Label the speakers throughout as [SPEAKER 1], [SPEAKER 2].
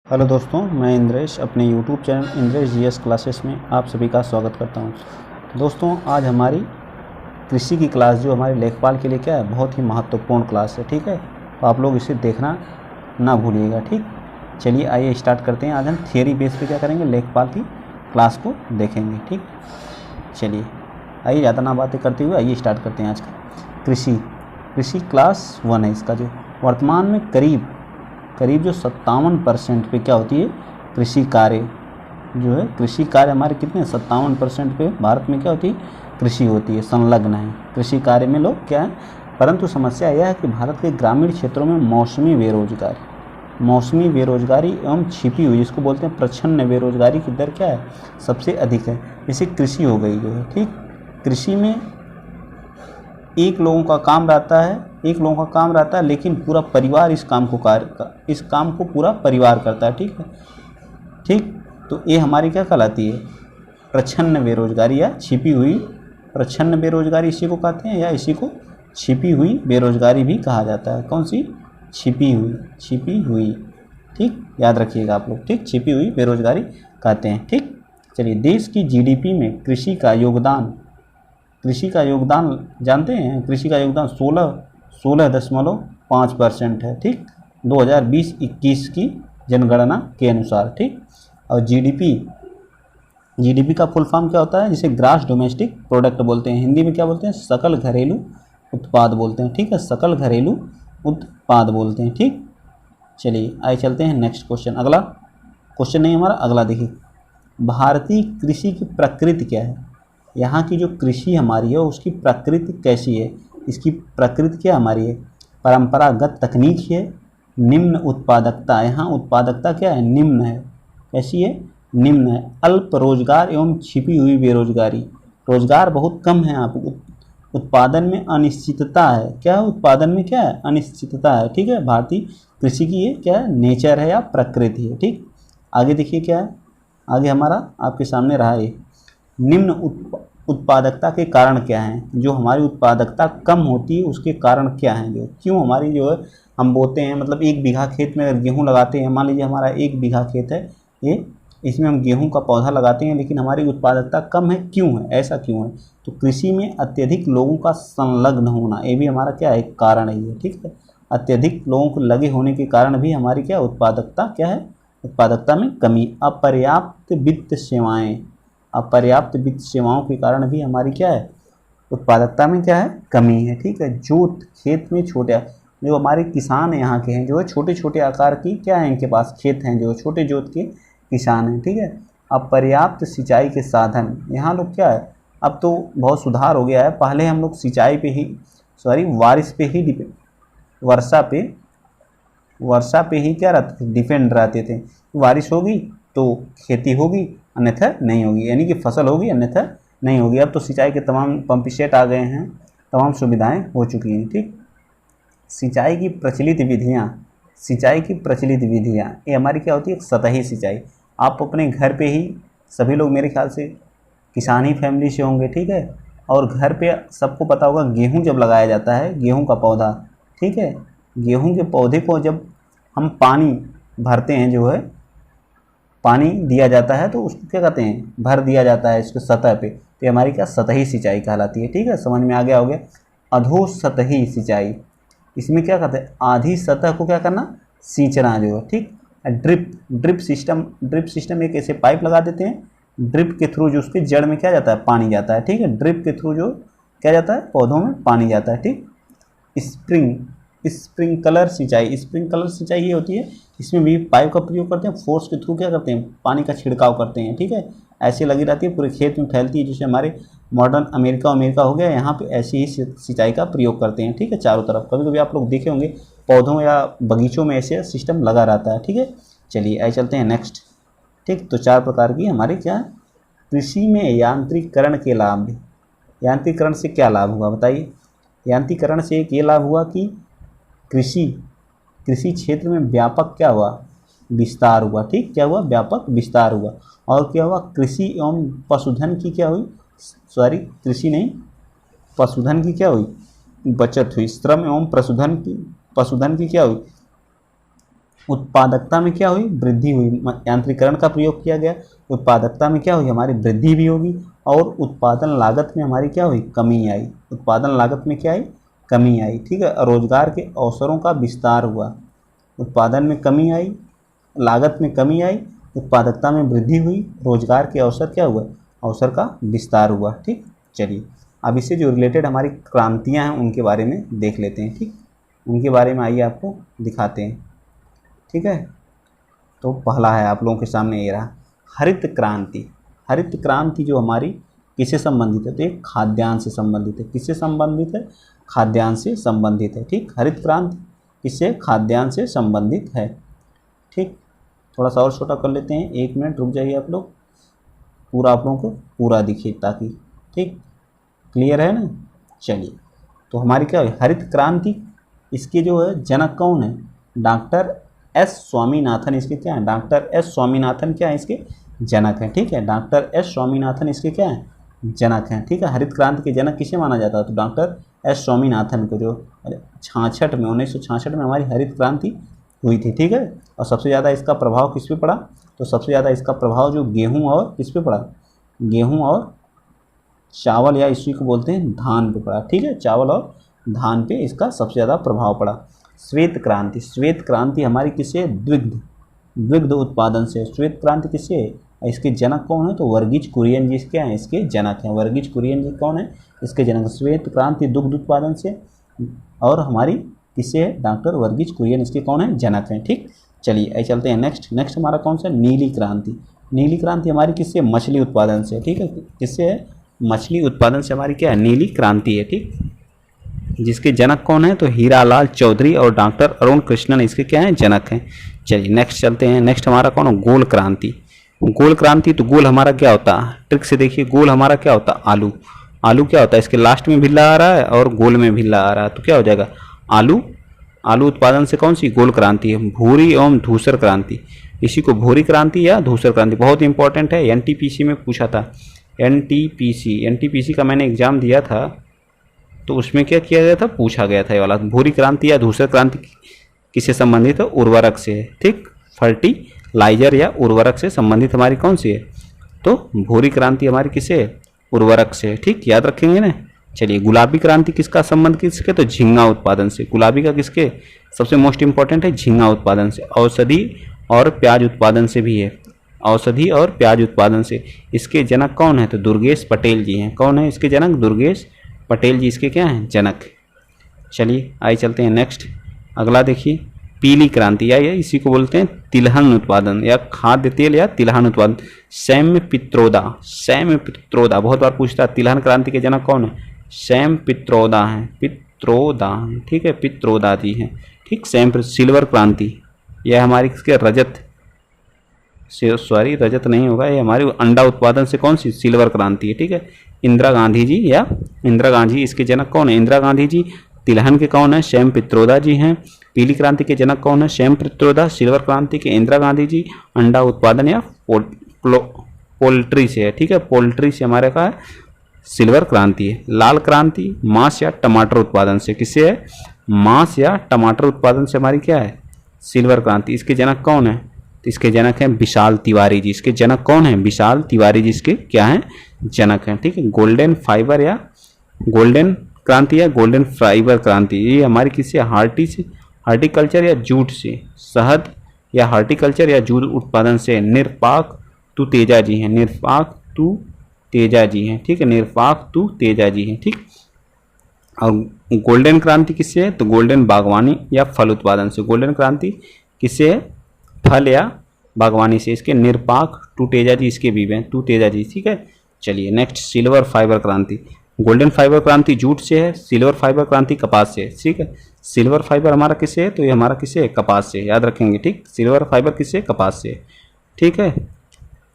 [SPEAKER 1] Hello दोस्तों, मैं इंद्रेश अपने YouTube channel Indresh GS classes में आप सभी का स्वागत करता हूं। दोस्तों, आज हमारी कृषि की क्लास जो हमारे लेखपाल के लिए क्या है, बहुत ही महत्वपूर्ण क्लास है। ठीक है, तो आप लोग इसे देखना ना भूलिएगा। ठीक, चलिए आइए स्टार्ट करते हैं। आज हम थियरी बेस पे क्या करेंगे, लेखपाल की क्लास को देखेंगे। ठीक, चलिए आइए ज़्यादा ना बातें करते हुए आइए स्टार्ट करते हैं। आज का कृषि क्लास 1 है इसका, जो वर्तमान में करीब जो 57% पे क्या होती है, कृषि कार्य जो है, कृषि कार्य हमारे कितने 57% पे भारत में क्या होती है, कृषि होती है, संलग्न है कृषि कार्य में लोग क्या है। परंतु समस्या यह है कि भारत के ग्रामीण क्षेत्रों में मौसमी बेरोजगारी एवं छिपी हुई, जिसको बोलते हैं प्रच्छन्न बेरोजगारी की दर क्या है, सबसे अधिक है। जैसे कृषि हो गई जो है, ठीक, कृषि में एक लोगों का काम रहता है, लेकिन पूरा परिवार इस काम को पूरा परिवार करता है। ठीक, तो ये हमारी क्या कहलाती है, प्रच्छन्न बेरोजगारी या छिपी हुई प्रच्छन्न बेरोजगारी इसी को कहते हैं, या इसी को छिपी हुई बेरोजगारी भी कहा जाता है। कौन सी, छिपी हुई। ठीक, याद रखिएगा आप लोग। ठीक, छिपी हुई बेरोजगारी कहते हैं। ठीक, चलिए, देश की जीडीपी में कृषि का योगदान जानते हैं। कृषि का योगदान 16.5% है। ठीक, 2020-21 की जनगणना के अनुसार। ठीक, और जीडीपी का फुल फॉर्म क्या होता है, जिसे ग्रास डोमेस्टिक प्रोडक्ट बोलते हैं। हिंदी में क्या बोलते हैं, सकल घरेलू उत्पाद बोलते हैं। ठीक है, सकल घरेलू उत्पाद बोलते हैं। ठीक, चलिए आइए चलते हैं नेक्स्ट क्वेश्चन। अगला क्वेश्चन नहीं हमारा, अगला देखिए, भारतीय कृषि की प्रकृति क्या है। यहाँ की जो कृषि हमारी है उसकी प्रकृति कैसी है, इसकी प्रकृति क्या हमारी है, परंपरागत तकनीक है, निम्न उत्पादकता, यहाँ उत्पादकता क्या है, निम्न है। कैसी है, निम्न है। अल्प रोजगार एवं छिपी हुई बेरोजगारी, रोजगार बहुत कम है यहाँ पर। उत्पादन में अनिश्चितता है। क्या है, उत्पादन में क्या है, अनिश्चितता है। ठीक है, भारतीय कृषि की ये क्या है, नेचर है या प्रकृति है। ठीक, आगे देखिए क्या है, आगे हमारा आपके सामने रहा है, निम्न उत्पादकता के कारण क्या हैं। जो हमारी उत्पादकता कम होती है उसके कारण क्या हैं, जो क्यों हमारी जो है, हम बोते हैं, मतलब 1 बीघा खेत में अगर गेहूँ लगाते हैं, मान लीजिए हमारा 1 बीघा खेत है, ये इसमें हम गेहूं का पौधा लगाते हैं, लेकिन हमारी उत्पादकता कम है, क्यों है, ऐसा क्यों है। तो कृषि में अत्यधिक लोगों का संलग्न होना, ये भी हमारा क्या है, एक कारण है ये। ठीक है, अत्यधिक लोगों को लगे होने के कारण भी हमारी क्या उत्पादकता क्या है, उत्पादकता में कमी। अपर्याप्त वित्त सेवाओं के कारण भी हमारी क्या है, उत्पादकता में क्या है, कमी है। ठीक है, जोत खेत में छोटे, जो हमारे किसान यहाँ के हैं, जो है छोटे छोटे आकार की क्या है, इनके पास खेत हैं, जो छोटे जोत के किसान हैं। ठीक है, अपर्याप्त सिंचाई के साधन, यहाँ लोग क्या है, अब तो बहुत सुधार हो गया है। पहले हम लोग सिंचाई पे ही बारिश पे ही वर्षा पे ही क्या रहते थे, डिपेंड रहते थे। बारिश होगी तो खेती होगी, अन्यथा नहीं होगी, यानी कि फसल होगी अन्यथा नहीं होगी। अब तो सिंचाई के तमाम पंप सेट आ गए हैं, तमाम सुविधाएं हो चुकी हैं। ठीक, सिंचाई की प्रचलित विधियाँ ये हमारी क्या होती है, एक सतही सिंचाई। आप अपने घर पे ही, सभी लोग मेरे ख्याल से किसान ही फैमिली से होंगे। ठीक है, और घर पे सबको पता होगा, गेहूं जब लगाया जाता है, गेहूं का पौधा, ठीक है, गेहूं के पौधे को जब हम पानी भरते हैं, जो है पानी दिया जाता है, तो उसको क्या कहते हैं, भर दिया जाता है इसके सतह पे, तो ये हमारी क्या सतही सिंचाई कहलाती है। ठीक है, समझ में आ गया होगा। अधोसतही सिंचाई, इसमें क्या कहते हैं, आधी सतह को क्या करना, सींचना जो है। ठीक, ड्रिप सिस्टम एक ऐसे पाइप लगा देते हैं, ड्रिप के थ्रू जो उसके जड़ में क्या जाता है, पानी जाता है। ठीक है, ड्रिप के थ्रू जो क्या जाता है, पौधों में पानी जाता है। ठीक, स्प्रिंकलर सिंचाई ये होती है, इसमें भी पाइप का प्रयोग करते हैं, फोर्स के थ्रू क्या करते हैं, पानी का छिड़काव करते हैं। ठीक है, ऐसे लगी रहती है, पूरे खेत में फैलती है, जैसे हमारे मॉडर्न अमेरिका हो गया, यहाँ पे ऐसी ही सिंचाई का प्रयोग करते हैं। ठीक है, चारों तरफ कभी कभी आप लोग देखे होंगे पौधों या बगीचों में ऐसे सिस्टम लगा रहता है। ठीक है, चलिए आइए चलते हैं नेक्स्ट। ठीक, तो 4 प्रकार की हमारी क्या, कृषि में यांत्रिकरण के लाभ। यांत्रिकरण से क्या लाभ हुआ बताइए। यांत्रिकरण से एक ये लाभ हुआ कि कृषि क्षेत्र में व्यापक क्या हुआ, विस्तार हुआ। ठीक, क्या हुआ, व्यापक विस्तार हुआ। और क्या हुआ, कृषि एवं पशुधन की क्या हुई, पशुधन की क्या हुई, बचत हुई। श्रम एवं पशुधन की क्या हुई, उत्पादकता में क्या हुई, वृद्धि हुई, यांत्रिकरण का प्रयोग किया गया, उत्पादकता में क्या हुई, हमारी वृद्धि भी होगी, और उत्पादन लागत में हमारी क्या हुई, कमी आई, उत्पादन लागत में क्या आई, कमी आई, ठीक है। रोजगार के अवसरों का विस्तार हुआ, उत्पादन में कमी आई, लागत में कमी आई, उत्पादकता में वृद्धि हुई, रोजगार के अवसर क्या हुआ, अवसर का विस्तार हुआ, ठीक। चलिए अब इससे जो रिलेटेड हमारी क्रांतियाँ हैं उनके बारे में देख लेते हैं, ठीक, उनके बारे में आइए आपको दिखाते हैं, ठीक है। तो पहला है आप लोगों के सामने ये रहा, हरित क्रांति। हरित क्रांति जो हमारी किससे संबंधित है, तो एक खाद्यान्न से संबंधित है। किससे संबंधित है, खाद्यान्न से संबंधित है, ठीक। हरित क्रांति किससे, खाद्यान्न से संबंधित है, ठीक। थोड़ा सा और छोटा कर लेते हैं, 1 मिनट रुक जाइए आप लोग, पूरा आप लोगों को पूरा दिखे ताकि, ठीक, क्लियर है ना। चलिए तो हमारी क्या है हरित क्रांति, इसके जो है जनक कौन है, डॉक्टर एस स्वामीनाथन इसके क्या है, डॉक्टर एस स्वामीनाथन क्या है इसके जनक हैं, ठीक है। डॉक्टर एस स्वामीनाथन इसके क्या है, जनक हैं, ठीक है। हरित क्रांति के जनक किसे माना जाता है, तो डॉक्टर एस स्वामीनाथन को, जो 1966 में हमारी हरित क्रांति हुई थी, ठीक है। और सबसे ज़्यादा इसका प्रभाव किस पे पड़ा, तो सबसे ज़्यादा इसका प्रभाव जो गेहूं और किस पे पड़ा, गेहूं और चावल या इसी को बोलते हैं धान पे पड़ा, ठीक है। चावल और धान पे इसका सबसे ज़्यादा प्रभाव पड़ा। श्वेत क्रांति, श्वेत क्रांति हमारी किससे, द्विग्ध उत्पादन से। श्वेत क्रांति किससे है, इसके जनक कौन है, तो वर्गीज कुरियन जी क्या हैं, इसके जनक हैं। वर्गीज कुरियन जी कौन है, इसके जनक। श्वेत क्रांति दुग्ध उत्पादन से, और हमारी किससे है, डॉक्टर वर्गीज कुरियन इसके कौन है, जनक हैं, ठीक। चलिए चलते हैं नेक्स्ट हमारा कौन सा, नीली क्रांति। नीली क्रांति हमारी किससे, मछली उत्पादन से, ठीक है। किससे है, मछली उत्पादन से हमारी क्या है, नीली क्रांति है, ठीक। जिसके जनक कौन है, तो हीरालाल चौधरी और डॉक्टर अरुण कृष्णन इसके क्या हैं, जनक हैं। चलिए नेक्स्ट चलते हैं, नेक्स्ट हमारा कौन है, गोल क्रांति। गोल क्रांति, तो गोल हमारा क्या होता है, ट्रिक से देखिए, गोल हमारा क्या होता है, आलू। आलू क्या होता है, इसके लास्ट में भिल्ला आ रहा है और गोल में भिल्ला आ रहा है, तो क्या हो जाएगा, आलू। आलू उत्पादन से कौन सी, गोल क्रांति है। भूरी एवं धूसर क्रांति, इसी को भूरी क्रांति या धूसर क्रांति, बहुत इंपॉर्टेंट है, एनटीपीसी में पूछा था। एनटीपीसी का मैंने एग्जाम दिया था, तो उसमें क्या किया गया था, पूछा गया था ये वाला, भूरी क्रांति या धूसर क्रांति किससे संबंधित है, उर्वरक से है, ठीक। फर्टिलाइजर या उर्वरक से संबंधित हमारी कौन सी है, तो भूरी क्रांति हमारी किससे है, उर्वरक से, ठीक, याद रखेंगे ना। चलिए गुलाबी क्रांति किसका संबंध किसके, तो झींगा उत्पादन से। गुलाबी का किसके, सबसे मोस्ट इंपॉर्टेंट है झींगा उत्पादन से। औषधि और प्याज उत्पादन से भी है, औषधि और प्याज उत्पादन से। इसके जनक कौन है, तो दुर्गेश पटेल जी हैं। कौन है इसके जनक, दुर्गेश पटेल जी इसके क्या हैं, जनक। चलिए आइए चलते हैं नेक्स्ट, अगला देखिए, पीली क्रांति या इसी को बोलते हैं तिलहन उत्पादन या खाद्य तेल या तिलहन उत्पादन। सैम पित्रोदा बहुत बार पूछता है, तिलहन क्रांति के जनक कौन है, सैम पित्रोदा हैं, ठीक है, पित्रोदा जी हैं, ठीक। सैम। सिल्वर क्रांति, यह हमारी किसके, रजत नहीं होगा, ये हमारी अंडा उत्पादन से कौन सी, सिल्वर क्रांति है, ठीक है। इंदिरा गांधी इसके जनक कौन है, इंदिरा गांधी जी। तिलहन के कौन है, सैम पित्रोदा जी हैं। पीली क्रांति के जनक कौन है, सैम पित्रोदा। सिल्वर क्रांति के इंदिरा गांधी जी। अंडा उत्पादन या पोल्ट्री से है, ठीक है, पोल्ट्री से हमारे का है सिल्वर क्रांति है। लाल क्रांति मांस या टमाटर उत्पादन से, किससे है, मांस या टमाटर उत्पादन से हमारी क्या है, सिल्वर क्रांति। इसके जनक कौन है, तो इसके जनक हैं विशाल तिवारी जी। इसके जनक कौन है, विशाल तिवारी जी इसके क्या हैं, जनक हैं, ठीक है। गोल्डन फाइबर या गोल्डन क्रांति या गोल्डन फाइबर क्रांति, ये हमारी किससे, हार्टिकल्चर या जूट से। शहद या हार्टिकल्चर या जूट उत्पादन से निरपाक तु तेजा जी हैं, ठीक है, निरपाक तु तेजा जी हैं, ठीक। और गोल्डन क्रांति किससे है, तो गोल्डन बागवानी या फल उत्पादन से। गोल्डन क्रांति किससे है, फल या बागवानी से। इसके निरपाक टू तेजा जी इसके भी हैं, टू तेजा जी, ठीक है। चलिए नेक्स्ट, सिल्वर फाइबर क्रांति। गोल्डन फाइबर क्रांति जूट से है, सिल्वर फाइबर क्रांति कपास से है, ठीक है। सिल्वर फाइबर हमारा किससे है, तो ये हमारा किससे है, कपास से, याद रखेंगे, ठीक। सिल्वर फाइबर किससे, कपास से, ठीक है।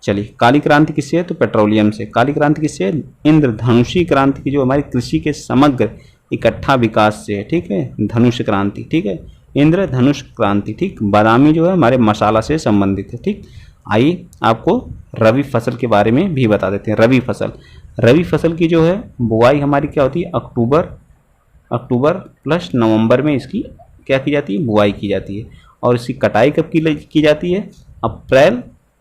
[SPEAKER 1] चलिए काली क्रांति किससे है, तो पेट्रोलियम से। काली क्रांति किससे है, इंद्रधनुषी क्रांति की जो हमारी कृषि के समग्र इकट्ठा विकास से है, ठीक है, धनुष क्रांति, ठीक है, इंद्रधनुष क्रांति, ठीक। बादामी जो है हमारे मसाला से संबंधित है, ठीक। आइए आपको रबी फसल के बारे में भी बता देते हैं। रबी फसल की जो है बुआई हमारी क्या होती है, अक्टूबर प्लस नवंबर में इसकी क्या की जाती है, बुआई की जाती है। और इसकी कटाई कब की जाती है?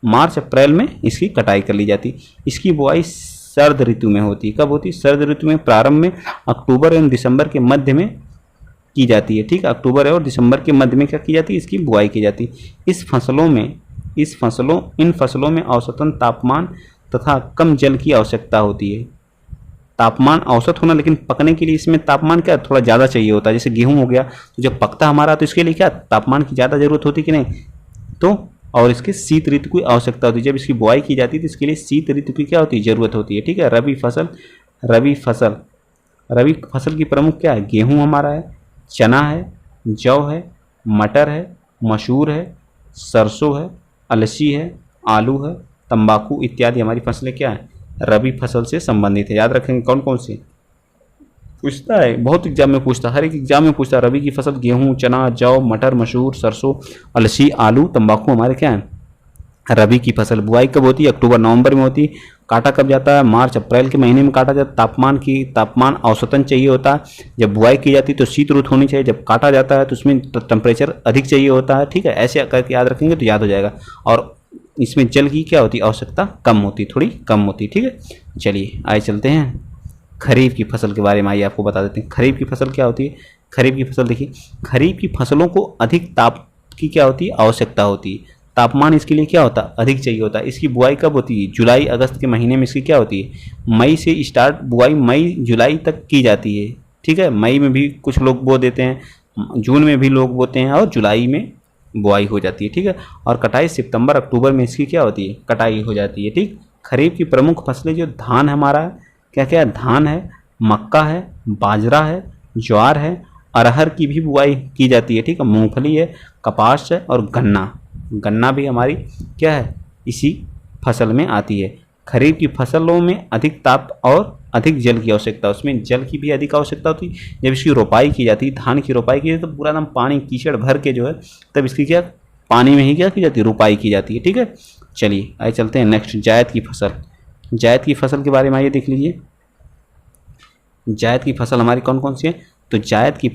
[SPEAKER 1] मार्च अप्रैल में इसकी कटाई कर ली जाती है। इसकी बुआई शरद ऋतु में होती है। कब होती है? शरद ऋतु में प्रारंभ में अक्टूबर एवं दिसंबर के मध्य में की जाती है। ठीक है, अक्टूबर और दिसंबर के मध्य में क्या की जाती है? इसकी बुआई की जाती है। इन फसलों में औसतन तापमान तथा कम जल की आवश्यकता होती है। तापमान औसत होना, लेकिन पकने के लिए इसमें तापमान क्या थोड़ा ज़्यादा चाहिए होता है। जैसे गेहूं हो गया, तो जब पकता हमारा तो इसके लिए क्या तापमान की ज़्यादा जरूरत होती कि नहीं? तो और इसके शीत ऋतु की आवश्यकता होती है। जब इसकी बुआई की जाती है तो इसके लिए शीत ऋतु की क्या होती है? जरूरत होती है। ठीक है, रबी फसल की प्रमुख क्या है? गेहूं हमारा है, चना है, जौ है, मटर है, मसूर है, सरसों है, अलसी है, आलू है, तंबाकू इत्यादि हमारी फसलें क्या है? रबी फसल से संबंधित है। याद रखेंगे कौन कौन सी पूछता है, बहुत एग्जाम में पूछता है, हर एक एग्जाम में पूछता है। रबी की फसल गेहूं, चना, जौ, मटर, मसूर, सरसों, अलसी, आलू, तंबाकू हमारे क्या है? रबी की फसल। बुआई कब होती है? अक्टूबर नवंबर में होती है। काटा कब जाता है? मार्च अप्रैल के महीने में काटा जाता है। तापमान औसतन चाहिए होता है। जब बुआई की जाती है तो शीत ऋतु होनी चाहिए। जब काटा जाता है तो उसमें टेम्परेचर अधिक चाहिए होता है। ठीक है, ऐसे करके याद रखेंगे तो याद हो जाएगा। और इसमें जल की क्या होती है? आवश्यकता कम होती, थोड़ी कम होती। ठीक है, चलिए आगे चलते हैं खरीफ की फसल के बारे में। आइए आपको बता देते हैं खरीफ की फसल क्या होती है। खरीफ की फसल देखिए, खरीफ की फसलों को अधिक ताप की क्या होती है? आवश्यकता होती है। तापमान इसके लिए क्या होता है? अधिक चाहिए होता है। इसकी बुआई कब होती है? जुलाई अगस्त के महीने में इसकी क्या होती है? मई से स्टार्ट बुआई मई जुलाई तक की जाती है। ठीक है, मई में भी कुछ लोग बो देते हैं, जून में भी लोग बोते हैं और जुलाई में बुआई हो जाती है। ठीक है, और कटाई सितंबर अक्टूबर में इसकी क्या होती है? कटाई हो जाती है। ठीक, खरीफ की प्रमुख फसलें जो धान हमारा है, क्या क्या है? धान है, मक्का है, बाजरा है, ज्वार है, अरहर की भी बुआई की जाती है। ठीक है, मूंगफली है, कपास है और गन्ना भी हमारी क्या है? इसी फसल में आती है। खरीफ की फसलों में अधिक ताप और अधिक जल की आवश्यकता, उसमें जल की भी अधिक आवश्यकता होती है। जब इसकी रोपाई की जाती है, धान की रोपाई की जाती है तो पूरा एकदम पानी कीचड़ भर के जो है तब इसकी क्या पानी में ही क्या की जाती है? रोपाई की जाती है। ठीक है, चलिए आइए चलते हैं नेक्स्ट जायद की फसल। जायद की फसल के बारे में आइए देख लीजिए। जायद की फसल हमारी कौन कौन सी है? तो जायद की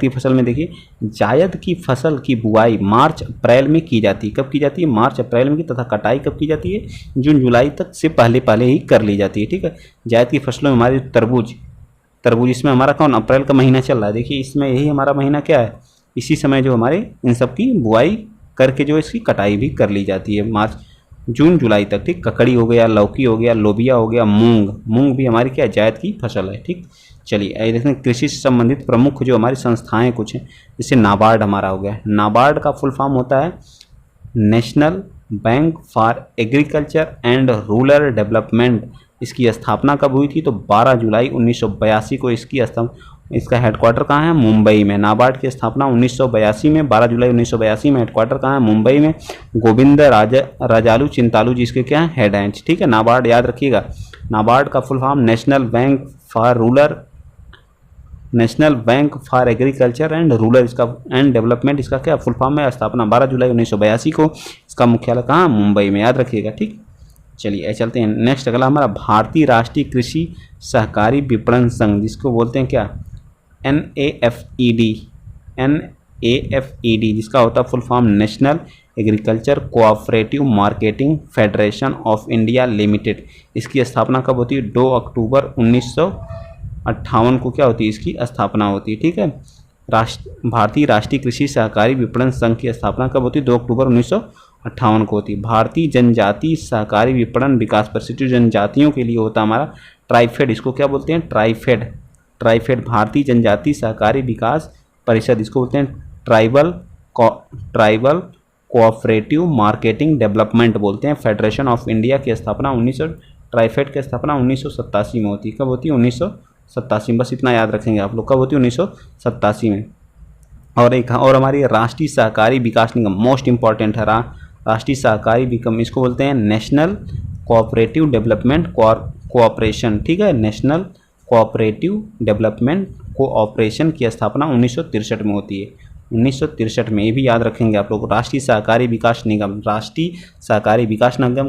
[SPEAKER 1] फसल में देखिए, जायद की फसल की बुआई मार्च अप्रैल में की जाती है। कब की जाती है? मार्च अप्रैल में की, तथा कटाई कब की जाती है? जून जुलाई तक से पहले ही कर ली जाती है। ठीक है, जायद की फसलों में हमारी तरबूज इसमें हमारा कौन? अप्रैल का महीना चल रहा है। देखिए इसमें यही हमारा महीना क्या है? इसी समय जो हमारे इन सब की बुआई करके जो इसकी कटाई भी कर ली जाती है मार्च जून जुलाई तक। ठीक, ककड़ी हो गया, लौकी हो गया, लोबिया हो गया, मूंग भी हमारी क्या जायद की फसल है। ठीक, चलिए आइए देखते हैं कृषि से संबंधित प्रमुख जो हमारी संस्थाएं कुछ हैं। जैसे नाबार्ड हमारा हो गया। नाबार्ड का फुल फॉर्म होता है national bank for agriculture and rural development. इसकी स्थापना कब हुई थी? तो 12 जुलाई 1982 को इसका हेडक्वार्टर कहाँ है? मुंबई में। नाबार्ड की स्थापना 1982 में, 12 जुलाई 1982 में। हेडक्वार्टर कहाँ है? मुंबई में। गोविंद राजालू चिंतालू जी इसके क्या है? हेड हैं। ठीक है, नाबार्ड याद रखिएगा। नाबार्ड का full form national bank for agriculture and rural and development. इसका क्या फुल फॉर्म है? स्थापना 12 जुलाई 1982 को। इसका मुख्यालय कहाँ? मुंबई में। याद रखिएगा। ठीक, चलिए चलते हैं नेक्स्ट। अगला हमारा भारतीय राष्ट्रीय कृषि सहकारी विपणन संघ, जिसको बोलते हैं क्या? NAFED, जिसका होता है full form national agriculture cooperative marketing federation of India limited. इसकी स्थापना कब होती है? 2 अक्टूबर 1958 को क्या होती है? इसकी स्थापना होती है। ठीक है, भारतीय राष्ट्रीय कृषि सहकारी विपणन संघ की स्थापना कब होती है? 2 अक्टूबर 1958 को होती है। भारतीय जनजातीय सहकारी विपणन विकास परिषद जनजातियों के लिए होता हमारा ट्राइफेड। इसको क्या बोलते हैं? ट्राइफेड भारतीय जनजातीय सहकारी विकास परिषद, इसको बोलते हैं ट्राइबल कोऑपरेटिव मार्केटिंग डेवलपमेंट बोलते हैं। फेडरेशन ऑफ इंडिया की स्थापना ट्राइफेड की स्थापना 1987 में होती है। कब होती है? 1987 में। बस इतना याद रखेंगे आप लोग, कब होती है? 1987 में। और हमारी राष्ट्रीय सहकारी विकास निगम मोस्ट इंपॉर्टेंट है। राष्ट्रीय सहकारी निगम इसको बोलते हैं नेशनल कोऑपरेटिव डेवलपमेंट कोऑपरेशन। ठीक है, नेशनल कोऑपरेटिव डेवलपमेंट कोऑपरेशन की स्थापना 1963 में होती है। 1963 में, ये भी याद रखेंगे आप लोग। राष्ट्रीय सहकारी विकास निगम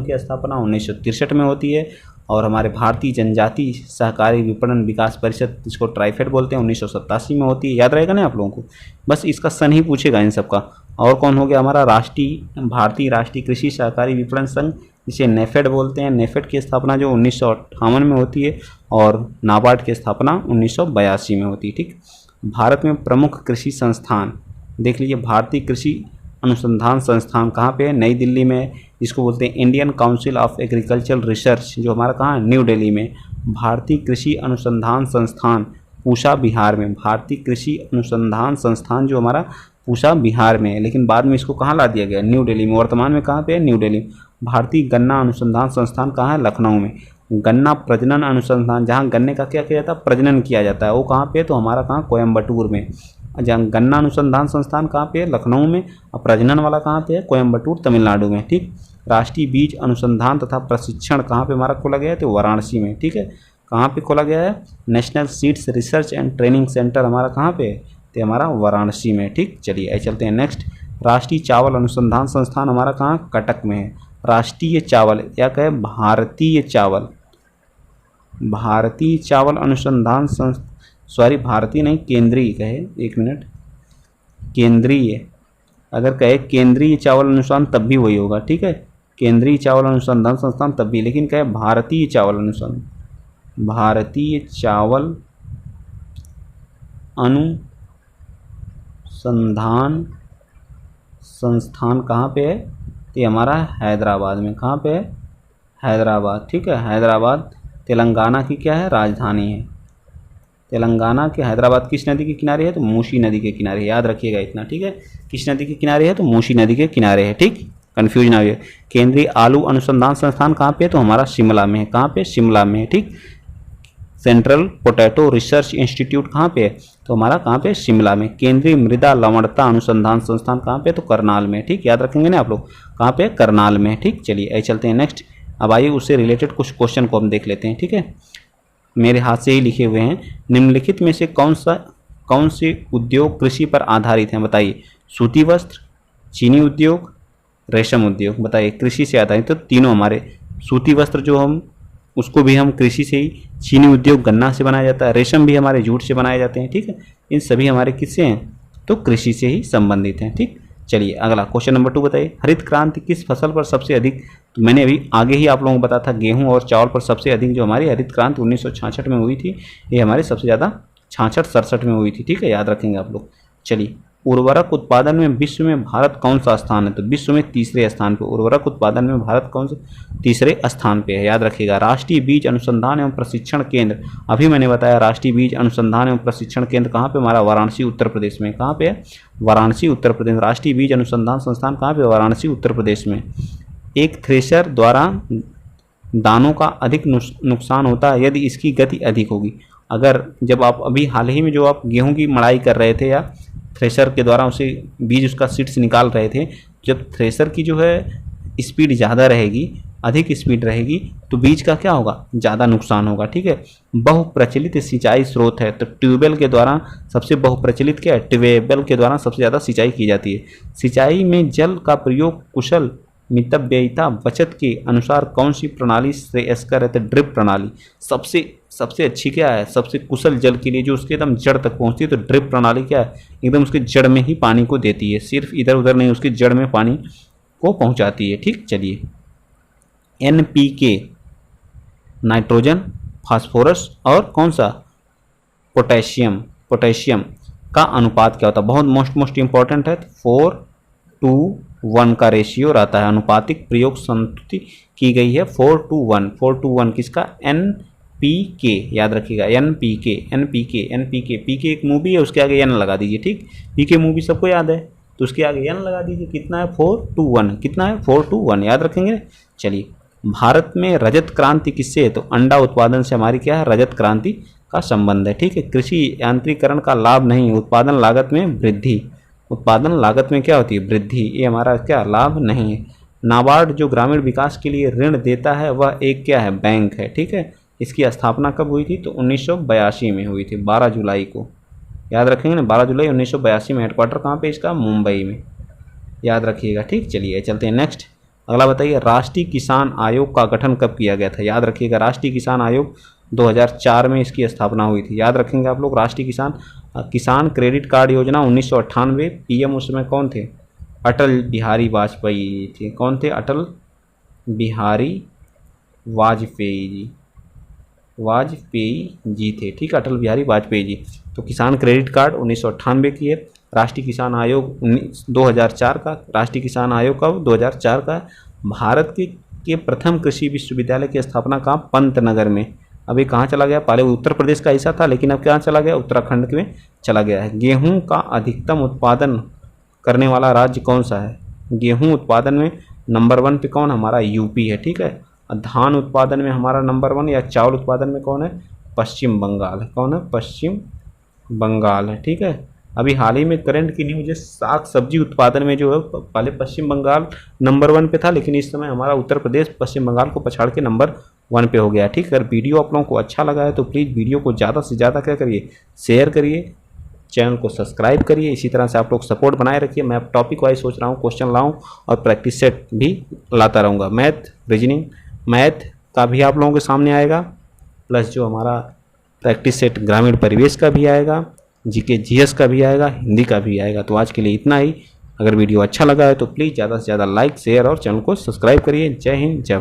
[SPEAKER 1] की स्थापना 1963 में होती है। और हमारे भारतीय जनजाति सहकारी विपणन विकास परिषद, जिसको ट्राइफेड बोलते हैं, 1987 में होती है। याद रहेगा ना आप लोगों को, बस इसका सन ही पूछेगा इन सब का। और कौन हो गया हमारा भारतीय राष्ट्रीय कृषि सहकारी विपणन संघ, जिसे नेफेड बोलते हैं। नेफेड की स्थापना जो 1958 में होती है और नाबार्ड की स्थापना 1982 में होती है। ठीक, भारत में प्रमुख कृषि संस्थान देख लीजिए, भारतीय कृषि अनुसंधान संस्थान कहाँ पे है? नई दिल्ली में, जिसको बोलते हैं Indian council of agricultural research, जो हमारा कहाँ है? न्यू दिल्ली में। भारतीय कृषि अनुसंधान संस्थान पूसा बिहार में। भारतीय कृषि अनुसंधान संस्थान जो हमारा पूसा बिहार में है, लेकिन बाद में इसको कहाँ ला दिया गया? न्यू दिल्ली में। वर्तमान में कहाँ पे है? न्यू दिल्ली। भारतीय गन्ना अनुसंधान संस्थान कहाँ है? लखनऊ में। गन्ना प्रजनन अनुसंधान, जहाँ गन्ने का क्या किया जाता है? प्रजनन किया जाता है, वो कहाँ पे है? तो हमारा कहाँ? कोयम्बटूर में। जहाँ गन्ना अनुसंधान संस्थान कहाँ पे है? लखनऊ में। और प्रजनन वाला कहाँ पे है? कोयम्बटूर, तमिलनाडु में। ठीक, राष्ट्रीय बीज अनुसंधान तथा प्रशिक्षण कहाँ पे हमारा खोला गया है? तो वाराणसी में। ठीक है, कहाँ पे खोला गया है? National seeds research and training centre हमारा कहाँ पे है? तो हमारा वाराणसी में। ठीक, चलिए चलते हैं नेक्स्ट। राष्ट्रीय चावल अनुसंधान संस्थान हमारा कहाँ? कटक में है। राष्ट्रीय चावल या कहे भारतीय चावल, भारतीय चावल अनुसंधान सॉरी भारतीय नहीं, केंद्रीय कहे, एक मिनट, केंद्रीय, अगर कहे केंद्रीय चावल अनुसंधान तब भी वही होगा। ठीक है, केंद्रीय चावल अनुसंधान संस्थान तब भी, लेकिन कहे भारतीय चावल अनुसंधान, भारतीय चावल अनुसंधान संस्थान कहाँ पे है? तो हमारा हैदराबाद में। कहाँ पे है? हैदराबाद। ठीक है, हैदराबाद तेलंगाना की क्या है? राजधानी है। तेलंगाना के हैदराबाद किस नदी के किनारे है? तो मूसी नदी के किनारे। याद रखिएगा इतना। ठीक है, किस नदी के किनारे है? तो मूसी नदी के किनारे है। ठीक, कंफ्यूज ना हो। केंद्रीय आलू अनुसंधान संस्थान कहाँ पे है? तो हमारा शिमला में है। कहाँ पे? शिमला में है। ठीक, सेंट्रल पोटैटो रिसर्च इंस्टीट्यूट कहाँ पे है? तो हमारा कहाँ पे? शिमला में। केंद्रीय मृदा लवणता अनुसंधान संस्थान कहाँ पे? तो करनाल में। ठीक, याद रखेंगे ना आप लोग, कहाँ पे? करनाल में। ठीक, चलिए चलते हैं नेक्स्ट। अब आइए उससे रिलेटेड कुछ क्वेश्चन को हम देख लेते हैं। ठीक है, मेरे हाथ से ही लिखे हुए हैं। निम्नलिखित में से कौन से उद्योग कृषि पर आधारित हैं? बताइए। सूती वस्त्र, चीनी उद्योग, रेशम उद्योग। बताइए, कृषि से आधारित। तो तीनों हमारे, सूती वस्त्र जो हम उसको भी हम कृषि से ही, चीनी उद्योग गन्ना से बनाया जाता है, रेशम भी हमारे जूट से बनाए जाते हैं। ठीक है, इन सभी हमारे किससे हैं? तो कृषि से ही संबंधित हैं। ठीक, चलिए अगला क्वेश्चन नंबर 2 बताइए। हरित क्रांति किस फसल पर सबसे अधिक? तो मैंने अभी आगे ही आप लोगों को बताया था, गेहूं और चावल पर सबसे अधिक जो हमारी हरित क्रांति 1966 में हुई थी, ये हमारे सबसे ज़्यादा 66-67 में हुई थी। ठीक है, याद रखेंगे आप लोग। चलिए, उर्वरक उत्पादन में विश्व में भारत कौन सा स्थान है? तो विश्व में तीसरे स्थान पे। उर्वरक उत्पादन में भारत कौन से? तीसरे स्थान पे है। याद रखिएगा। राष्ट्रीय बीज अनुसंधान एवं प्रशिक्षण केंद्र, अभी मैंने बताया राष्ट्रीय बीज अनुसंधान एवं प्रशिक्षण केंद्र कहाँ पे? हमारा वाराणसी उत्तर प्रदेश में। कहाँ पे है? वाराणसी उत्तर प्रदेश। राष्ट्रीय बीज अनुसंधान संस्थान कहाँ पे? वाराणसी उत्तर प्रदेश में। एक थ्रेशर द्वारा दानों का अधिक नुकसान होता है यदि इसकी गति अधिक होगी। अगर जब आप अभी हाल ही में जो आप गेहूं की मड़ाई कर रहे थे या थ्रेशर के द्वारा उसे बीज उसका सीड्स निकाल रहे थे, जब थ्रेशर की जो है स्पीड ज़्यादा रहेगी, अधिक स्पीड रहेगी, तो बीज का क्या होगा? ज़्यादा नुकसान होगा। ठीक है, बहुप्रचलित सिंचाई स्रोत है, तो ट्यूबवेल के द्वारा सबसे बहुप्रचलित क्या है? ट्यूबवेल के द्वारा सबसे ज़्यादा सिंचाई की जाती है। सिंचाई में जल का प्रयोग कुशल मितव्ययिता बचत के अनुसार कौन सी प्रणाली श्रेयस्कर है? तो ड्रिप प्रणाली सबसे अच्छी क्या है? सबसे कुशल जल के लिए जो उसके एकदम जड़ तक पहुंचती है, तो ड्रिप प्रणाली क्या है? एकदम उसके जड़ में ही पानी को देती है, सिर्फ इधर उधर नहीं, उसके जड़ में पानी को पहुंचाती है। ठीक, चलिए NPK नाइट्रोजन, फास्फोरस और कौन सा? पोटेशियम का अनुपात क्या होता है? बहुत मोस्ट इंपॉर्टेंट है। 4:1 का रेशियो रहता है। अनुपातिक प्रयोग संतुति की गई है 4:1 किसका? NPK। याद रखिएगा, NPK। PK एक मूवी है, उसके आगे N लगा दीजिए। ठीक, PK मूवी सबको याद है, तो उसके आगे N लगा दीजिए। कितना है? 4:1। कितना है? 4:1। याद रखेंगे। चलिए, भारत में रजत क्रांति किससे है? तो अंडा उत्पादन से हमारी क्या है? रजत क्रांति का संबंध है। ठीक है, कृषि यांत्रिकरण का लाभ नहीं, उत्पादन लागत में वृद्धि। उत्पादन लागत में क्या होती है? वृद्धि। ये हमारा क्या? लाभ नहीं है। नाबार्ड जो ग्रामीण विकास के लिए ऋण देता है वह एक क्या है? बैंक है। ठीक है, इसकी स्थापना कब हुई थी? तो 1982 में हुई थी, 12 जुलाई को। याद रखेंगे ना, 12 जुलाई 1982 में। हेडक्वार्टर कहाँ पे इसका? मुंबई में। याद रखिएगा। ठीक, चलिए चलते हैं नेक्स्ट। अगला बताइए, राष्ट्रीय किसान आयोग का गठन कब किया गया था? याद रखिएगा, राष्ट्रीय किसान आयोग 2004 में इसकी स्थापना हुई थी। याद रखेंगे आप लोग। राष्ट्रीय किसान क्रेडिट कार्ड योजना 1998, पीएम उस समय कौन थे? अटल बिहारी वाजपेयी थे। कौन थे? अटल बिहारी वाजपेयी जी थे। ठीक, अटल बिहारी वाजपेयी जी। तो किसान क्रेडिट कार्ड 1998 की है। राष्ट्रीय किसान आयोग 2004 का। राष्ट्रीय किसान आयोग का 2004 का। भारत के प्रथम कृषि विश्वविद्यालय की स्थापना कहाँ? पंतनगर में। अभी कहाँ चला गया? पहले उत्तर प्रदेश का हिस्सा था, लेकिन अब कहाँ चला गया? उत्तराखंड में चला गया है। गेहूं का अधिकतम उत्पादन करने वाला राज्य कौन सा है? गेहूं उत्पादन में नंबर 1 पे कौन? हमारा यूपी है। ठीक है। धान उत्पादन में हमारा नंबर 1 या चावल उत्पादन में कौन है? पश्चिम बंगाल है। कौन है? पश्चिम बंगाल है। ठीक है। अभी हाल ही में करंट की न्यूज है, साग सब्जी उत्पादन में जो है पहले पश्चिम बंगाल नंबर 1 पे था, लेकिन इस समय हमारा उत्तर प्रदेश पश्चिम बंगाल को पछाड़ के नंबर 1 पे हो गया। ठीक है। अगर वीडियो आप लोगों को अच्छा लगा है तो प्लीज़ वीडियो को ज़्यादा से ज़्यादा क्या करिए? शेयर करिए, चैनल को सब्सक्राइब करिए। इसी तरह से आप लोग सपोर्ट बनाए रखिए। मैं अब टॉपिक वाइज सोच रहा हूँ क्वेश्चन लाऊं और प्रैक्टिस सेट भी लाता रहूँगा। मैथ, रीजनिंग, मैथ का भी आप लोगों के सामने आएगा, प्लस जो हमारा प्रैक्टिस सेट ग्रामीण परिवेश का भी आएगा, जीके जीएस का भी आएगा, हिंदी का भी आएगा। तो आज के लिए इतना ही। अगर वीडियो अच्छा लगा है तो प्लीज़ ज़्यादा से ज़्यादा लाइक, शेयर और चैनल को सब्सक्राइब करिए। जय हिंद, जय भारत।